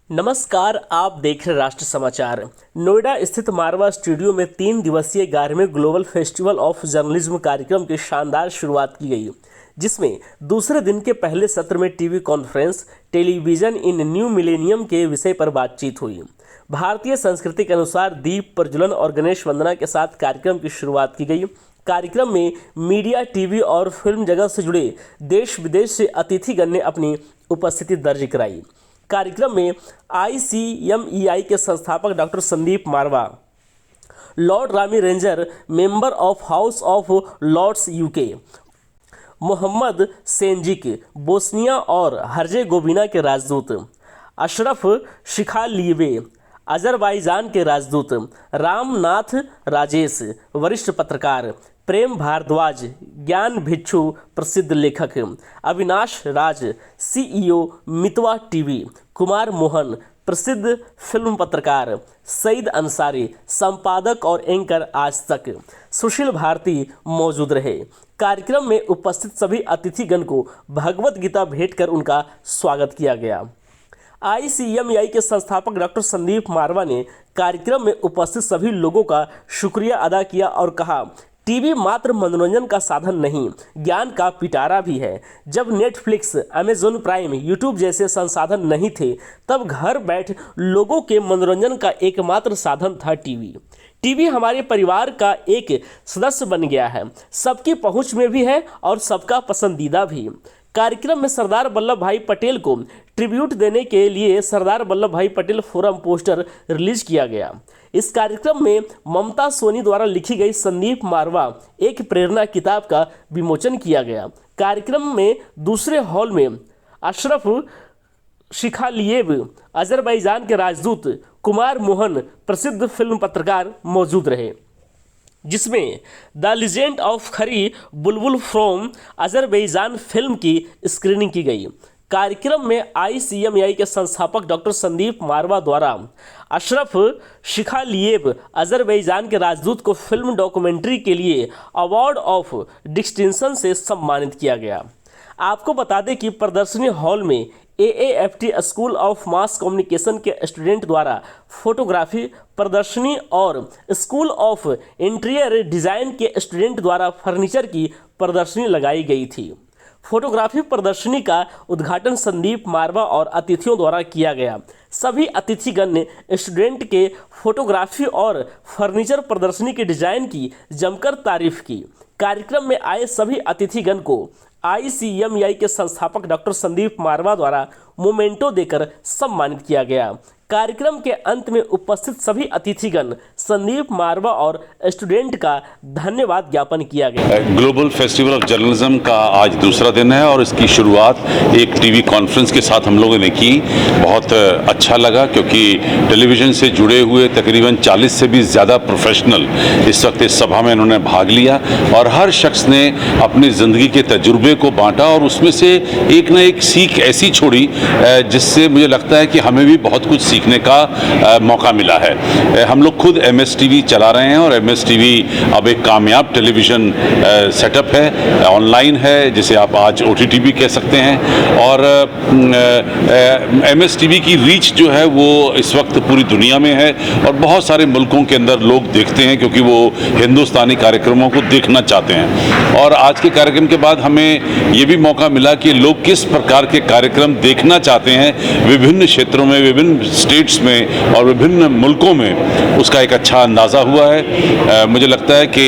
नमस्कार, आप देख रहे राष्ट्र समाचार। नोएडा स्थित मारवा स्टूडियो में 3 दिवसीय 11वें ग्लोबल फेस्टिवल ऑफ जर्नलिज्म कार्यक्रम की शानदार शुरुआत की गई, जिसमें दूसरे दिन के पहले सत्र में टीवी कॉन्फ्रेंस टेलीविजन इन न्यू मिलेनियम के विषय पर बातचीत हुई। भारतीय संस्कृति के अनुसार दीप प्रज्वलन और गणेश वंदना के साथ कार्यक्रम की शुरुआत की गई। कार्यक्रम में मीडिया, टीवी और फिल्म जगत से जुड़े देश विदेश से अतिथिगण ने अपनी उपस्थिति दर्ज कराई। कार्यक्रम में ICMEI के संस्थापक doctor Sandeep Marwah, Lord Rami Ranger, member of House of Lords UK, Mohamed Sengic, Bosnia और हर्जेगोविना के राजदूत, अशरफ शिखालियेव, अजरबैजान के राजदूत, रामनाथ राजेश, वरिष्ठ पत्रकार, प्रेम भारद्वाज, ज्ञान भिक्षु, प्रसिद्ध लेखक, अविनाश राज, CEO मितवा टीवी, कुमार मोहन, प्रसिद्ध फिल्म पत्रकार, सईद अंसारी, संपादक और एंकर आज तक, सुशील भारती मौजूद रहे। कार्यक्रम में उपस्थित सभी अतिथिगण को भगवत गीता भेंट कर उनका स्वागत किया गया। ICMEI के संस्थापक डॉक्टर संदीप मारवा ने कार्यक्रम में उपस्थित सभी लोगों का शुक्रिया अदा किया और कहा, टीवी मात्र मनोरंजन का साधन नहीं, ज्ञान का पिटारा भी है। जब नेटफ्लिक्स, अमेज़न प्राइम, यूट्यूब जैसे संसाधन नहीं थे, तब घर बैठ लोगों के मनोरंजन का एकमात्र साधन था टीवी। टीवी हमारे परिवार का एक सदस्य बन गया है, सबकी पहुंच में भी है और सबका पसंदीदा भी। कार्यक्रम में सरदार वल्लभ भाई पटेल को ट्रिब्यूट देने के लिए सरदार वल्लभ भाई पटेल फोरम पोस्टर रिलीज किया गया। इस कार्यक्रम में ममता सोनी द्वारा लिखी गई संदीप मारवा एक प्रेरणा किताब का विमोचन किया गया। कार्यक्रम में दूसरे हॉल में अशरफ शिखालियेव, अजरबैजान के राजदूत, कुमार मोहन, प्रसिद्ध फिल्म पत्रकार मौजूद रहे, जिसमें द लीजेंड ऑफ खरी बुलबुल फ्रॉम अजरबैजान फिल्म की स्क्रीनिंग की गई। कार्यक्रम में ICMEI के संस्थापक डॉक्टर संदीप मारवा द्वारा अशरफ शिखालियेव, अजरबैजान के राजदूत को फिल्म डॉक्यूमेंट्री के लिए अवार्ड ऑफ डिस्टिंक्शन से सम्मानित किया गया। आपको बता दें कि प्रदर्शनी हॉल में AAFT school of mass communication के स्टूडेंट द्वारा फोटोग्राफी प्रदर्शनी और स्कूल ऑफ इंटीरियर डिज़ाइन के स्टूडेंट द्वारा फर्नीचर की प्रदर्शनी लगाई गई थी। फोटोग्राफी प्रदर्शनी का उद्घाटन संदीप मारवा और अतिथियों द्वारा किया गया। सभी अतिथिगण ने स्टूडेंट के फोटोग्राफी और फर्नीचर प्रदर्शनी के डिज़ाइन की जमकर तारीफ की। कार्यक्रम में आए सभी अतिथिगण को ICMEI के संस्थापक डॉक्टर संदीप मारवा द्वारा मोमेंटो देकर सम्मानित किया गया। कार्यक्रम के अंत में उपस्थित सभी अतिथिगण संदीप मारवा और स्टूडेंट का धन्यवाद ज्ञापन किया गया। ग्लोबल फेस्टिवल ऑफ जर्नलिज्म का आज दूसरा दिन है और इसकी शुरुआत एक टीवी कॉन्फ्रेंस के साथ हम लोगों ने की। बहुत अच्छा लगा क्योंकि टेलीविज़न से जुड़े हुए तकरीबन 40 से भी ज़्यादा प्रोफेशनल इस वक्त इस सभा में इन्होंने भाग लिया और हर शख्स ने अपनी ज़िंदगी के तजुर्बे को बांटा और उसमें से एक न एक सीख ऐसी छोड़ी जिससे मुझे लगता है कि हमें भी बहुत कुछ सीखने का मौका मिला है। हम लोग खुद MSTV चला रहे हैं और MSTV अब एक कामयाब टेलीविज़न सेटअप है, ऑनलाइन है, जिसे आप आज OTT भी कह सकते हैं। और MSTV की रीच जो है वो इस वक्त पूरी दुनिया में है और बहुत सारे मुल्कों के अंदर लोग देखते हैं क्योंकि वो हिंदुस्तानी कार्यक्रमों को देखना चाहते हैं। और आज के कार्यक्रम के बाद हमें ये भी मौका मिला कि लोग किस प्रकार के कार्यक्रम देखना चाहते हैं विभिन्न क्षेत्रों में, विभिन्न स्टेट्स में और विभिन्न मुल्कों में, उसका एक अच्छा अंदाज़ा हुआ है। मुझे लगता है कि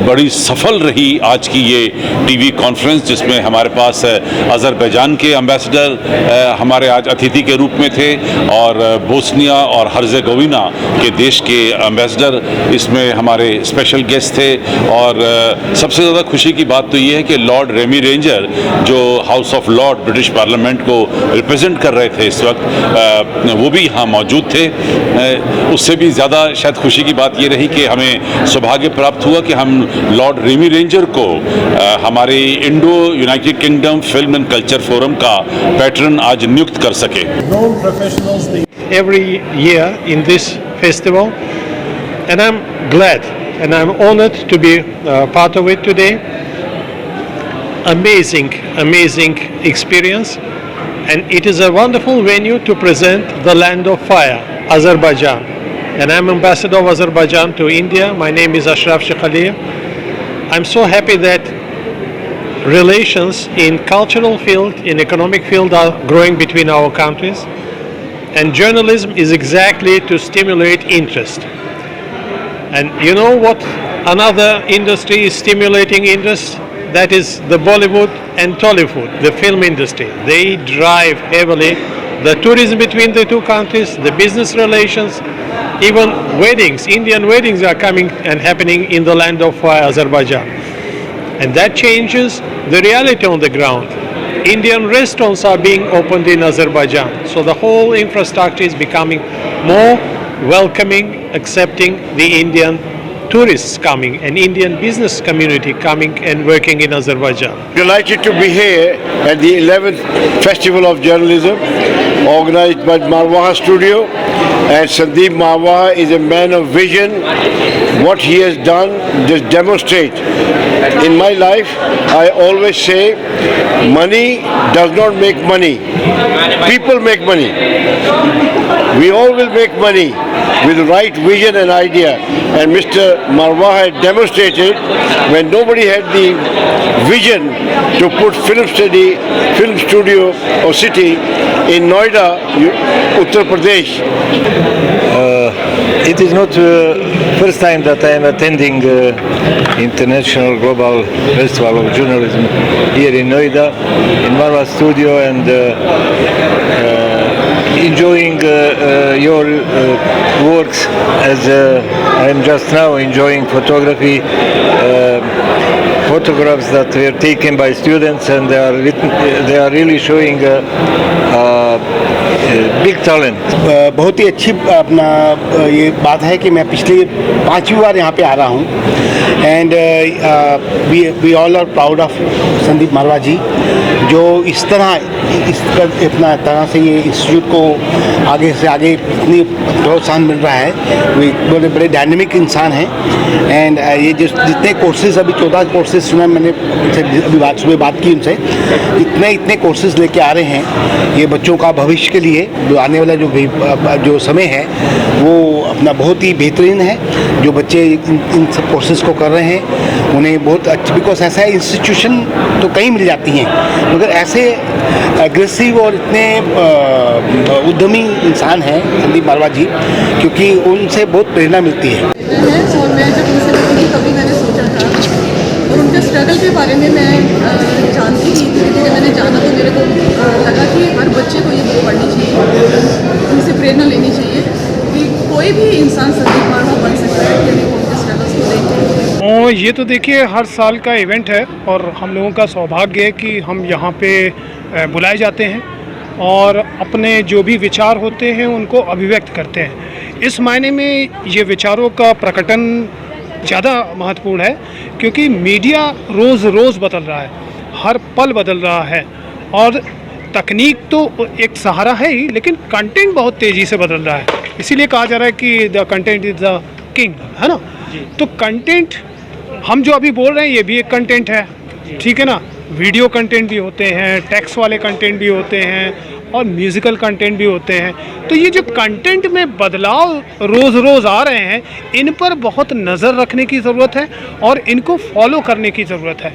बड़ी सफल रही आज की ये टीवी कॉन्फ्रेंस, जिसमें हमारे पास अजरबैजान के एम्बेसडर हमारे आज अतिथि के रूप में थे और बोस्निया और हर्जेगोविना के देश के एम्बेसडर इसमें हमारे स्पेशल गेस्ट थे। और सबसे ज़्यादा खुशी की बात तो ये है कि लॉर्ड रेमी रेंजर, जो house of Lord British parliament को रिप्रेजेंट कर रहे थे इस वक्त, वो भी यहाँ मौजूद थे। उससे भी ज़्यादा शायद खुशी की बात ये रही कि हमें सौभाग्य प्राप्त हुआ कि हम लॉर्ड रेमी रेंजर को हमारे Indo United kingdom film and culture forum का पैट्रन आज नियुक्त कर सके। Every year in this festival, and I'm glad and I'm honored to be part of it today. Amazing experience. and it is a wonderful venue to present the land of fire, Azerbaijan. And I'm ambassador of Azerbaijan to India. My name is Ashraf Shekhaliyev. I'm so happy that relations in cultural field, in economic field are growing between our countries. And journalism is exactly to stimulate interest. And you know what another industry is stimulating interest? That is the Bollywood and Tollywood, the film industry. They drive heavily the tourism between the two countries, the business relations, even weddings. Indian weddings are coming and happening in the land of Azerbaijan. And that changes the reality on the ground. Indian restaurants are being opened in Azerbaijan. So the whole infrastructure is becoming more welcoming, accepting the Indian tourists coming and Indian business community coming and working in Azerbaijan. Delighted to be here at the 11th Festival of Journalism organized by Marwaha Studio, and Sandeep Marwaha is a man of vision. What he has done just demonstrate. In my life, I always say money does not make money. People make money. We all will make money with the right vision and idea. And Mr. Marwaha had demonstrated when nobody had the vision to put film studio or city in Noida, Uttar Pradesh. It is not first time that I am attending International Global Festival of Journalism here in Noida, in Marwa Studio, and enjoying your works as I am just now enjoying photography. Photographs that were taken by students, and they are really showing big talent. बहुत ही अच्छी अपना ये बात है कि मैं पिछली 5वीं बार यहाँ पे आ रहा हूँ, and we all are proud of Sandeep Marwah ji, जो इस तरह से ये इंस्टीट्यूट को आगे से आगे इतनी प्रोत्साहन मिल रहा है। वे बड़े बड़े डायनेमिक इंसान हैं, एंड ये जितने कोर्सेज अभी 14 कोर्सेज सुना मैंने उनसे अभी सुबह बात की उनसे, इतने कोर्सेज लेके आ रहे हैं ये बच्चों का भविष्य के लिए जो आने वाला जो समय है वो अपना बहुत ही बेहतरीन है। जो बच्चे इन सब कोर्सेज को कर रहे हैं उन्हें बहुत अच्छा, बिकॉज ऐसा इंस्टीट्यूशन तो कहीं मिल जाती हैं, मगर ऐसे एग्रेसिव और इतने उद्यमी इंसान हैं संदीप मारवा जी, क्योंकि उनसे बहुत प्रेरणा मिलती है। और मैं जब उनसे मिली तभी मैंने सोचा था, और उनके स्ट्रगल के बारे में मैं जानती थी। धीरे धीरे मैंने जाना तो मेरे को लगा कि हर बच्चे को ये बुक पढ़नी चाहिए, उनसे प्रेरणा लेनी चाहिए कि कोई भी इंसान संदीप मारवा बन सकता है यदि वो उनके स्ट्रगल्स को देखें। और ये तो देखिए हर साल का इवेंट है, और हम लोगों का सौभाग्य है कि हम यहाँ पे बुलाए जाते हैं और अपने जो भी विचार होते हैं उनको अभिव्यक्त करते हैं। इस मायने में ये विचारों का प्रकटन ज़्यादा महत्वपूर्ण है, क्योंकि मीडिया रोज़ बदल रहा है, हर पल बदल रहा है, और तकनीक तो एक सहारा है ही, लेकिन कंटेंट बहुत तेज़ी से बदल रहा है। इसीलिए कहा जा रहा है कि the content is the king, है ना। तो कंटेंट हम जो अभी बोल रहे हैं ये भी एक कंटेंट है, ठीक है ना। वीडियो कंटेंट भी होते हैं, टेक्स्ट वाले कंटेंट भी होते हैं, और म्यूज़िकल कंटेंट भी होते हैं। तो ये जो कंटेंट में बदलाव रोज़ आ रहे हैं, इन पर बहुत नज़र रखने की ज़रूरत है और इनको फॉलो करने की ज़रूरत है।